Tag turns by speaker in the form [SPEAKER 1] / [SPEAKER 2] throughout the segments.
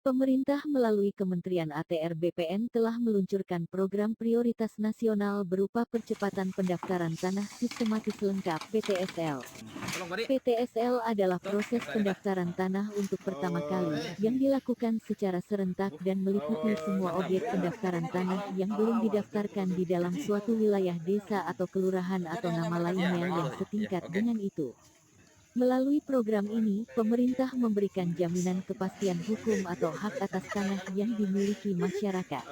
[SPEAKER 1] Pemerintah melalui Kementerian ATR BPN telah meluncurkan program prioritas nasional berupa percepatan pendaftaran tanah sistematis lengkap (PTSL). PTSL adalah proses pendaftaran tanah untuk pertama kali yang dilakukan secara serentak dan meliputi semua objek pendaftaran tanah yang belum didaftarkan di dalam suatu wilayah desa atau kelurahan atau nama lainnya yang setingkat dengan itu. Melalui program ini, pemerintah memberikan jaminan kepastian hukum atau hak atas tanah yang dimiliki masyarakat.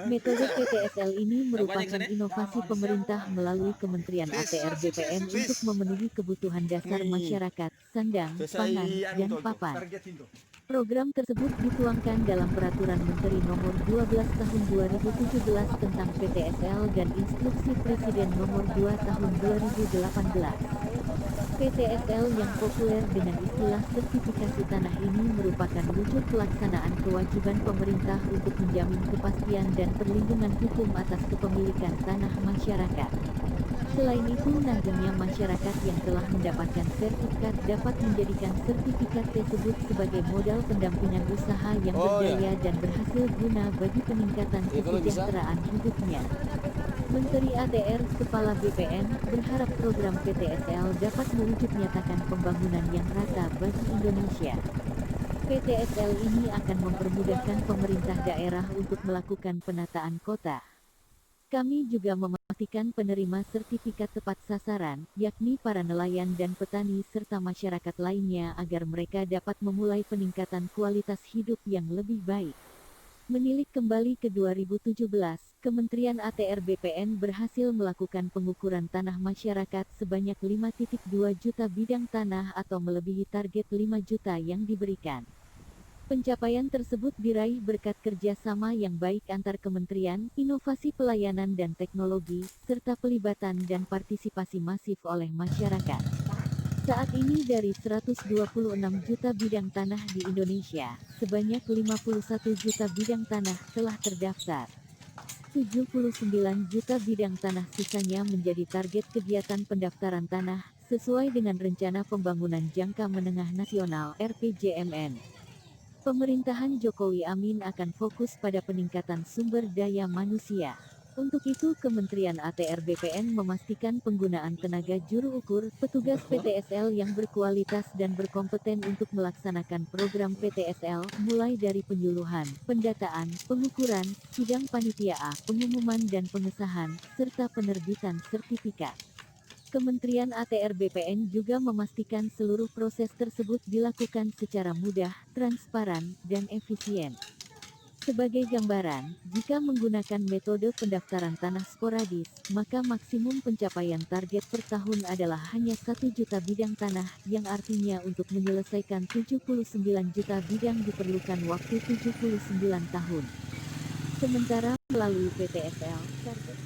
[SPEAKER 1] Metode PTSL ini merupakan inovasi pemerintah melalui Kementerian ATR BPN untuk memenuhi kebutuhan dasar masyarakat, sandang, pangan, dan papan. Program tersebut dituangkan dalam Peraturan Menteri Nomor 12 Tahun 2017 tentang PTSL dan Instruksi Presiden Nomor 2 Tahun 2018. PTSL yang populer dengan istilah sertifikasi tanah ini merupakan wujud pelaksanaan kewajiban pemerintah untuk menjamin kepastian dan perlindungan hukum atas kepemilikan tanah masyarakat. Selain itu, nantinya masyarakat yang telah mendapatkan sertifikat dapat menjadikan sertifikat tersebut sebagai modal pendampingan usaha yang berdaya dan berhasil guna bagi peningkatan kesejahteraan hidupnya. Menteri ATR Kepala BPN berharap program PTSL dapat mewujud nyatakan pembangunan yang rata bagi Indonesia. PTSL ini akan mempermudahkan pemerintah daerah untuk melakukan penataan kota. Kami juga memastikan penerima sertifikat tepat sasaran, yakni para nelayan dan petani serta masyarakat lainnya agar mereka dapat memulai peningkatan kualitas hidup yang lebih baik. Menilik kembali ke 2017, Kementerian ATR BPN berhasil melakukan pengukuran tanah masyarakat sebanyak 5,2 juta bidang tanah atau melebihi target 5 juta yang diberikan. Pencapaian tersebut diraih berkat kerjasama yang baik antar kementerian, inovasi pelayanan dan teknologi, serta pelibatan dan partisipasi masif oleh masyarakat. Saat ini dari 126 juta bidang tanah di Indonesia, sebanyak 51 juta bidang tanah telah terdaftar. 79 juta bidang tanah sisanya menjadi target kegiatan pendaftaran tanah, sesuai dengan Rencana Pembangunan Jangka Menengah Nasional (RPJMN). Pemerintahan Jokowi Amin akan fokus pada peningkatan sumber daya manusia. Untuk itu, Kementerian ATR BPN memastikan penggunaan tenaga juru ukur, petugas PTSL yang berkualitas dan berkompeten untuk melaksanakan program PTSL, mulai dari penyuluhan, pendataan, pengukuran, sidang panitia, pengumuman dan pengesahan, serta penerbitan sertifikat. Kementerian ATR BPN juga memastikan seluruh proses tersebut dilakukan secara mudah, transparan, dan efisien. Sebagai gambaran, jika menggunakan metode pendaftaran tanah sporadis, maka maksimum pencapaian target per tahun adalah hanya 1 juta bidang tanah, yang artinya untuk menyelesaikan 79 juta bidang diperlukan waktu 79 tahun. Sementara, melalui PTSL, target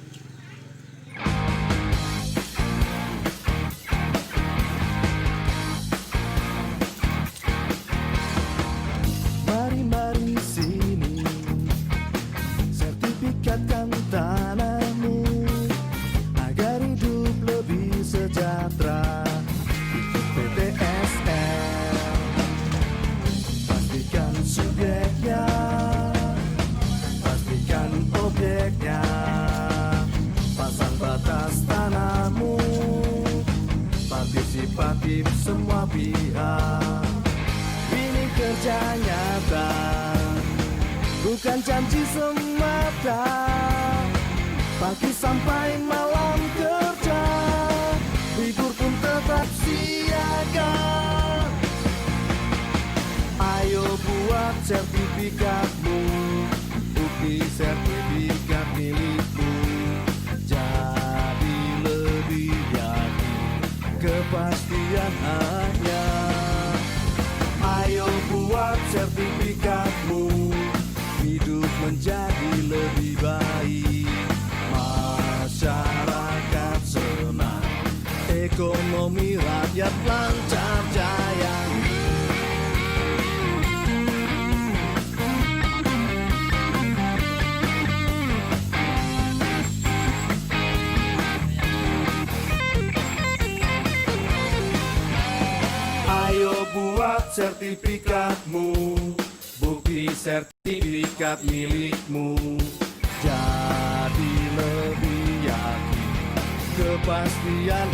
[SPEAKER 2] Mari sini, sertifikatkan tanahmu agar hidup lebih sejahtera. Ikut PTSL, pastikan subjeknya, pastikan objeknya, pasang batas tanahmu, partisipatif semua pihak. Ini kerja nyata, bukan janji semata. Pagi sampai malam kerja, libur pun tetap siaga. Ayo buat sertifikatmu, bukti sertifikat milikmu. Jadi lebih yakin, kepastian hanya. Ayo buat sertifikatmu, hidup menjadi lebih baik. Masyarakat senang, ekonomi rakyat lancar jaya. Ayo buat sertifikatmu, bukti jadi sertifikat milikmu. Jadi lebih yakin, kepastian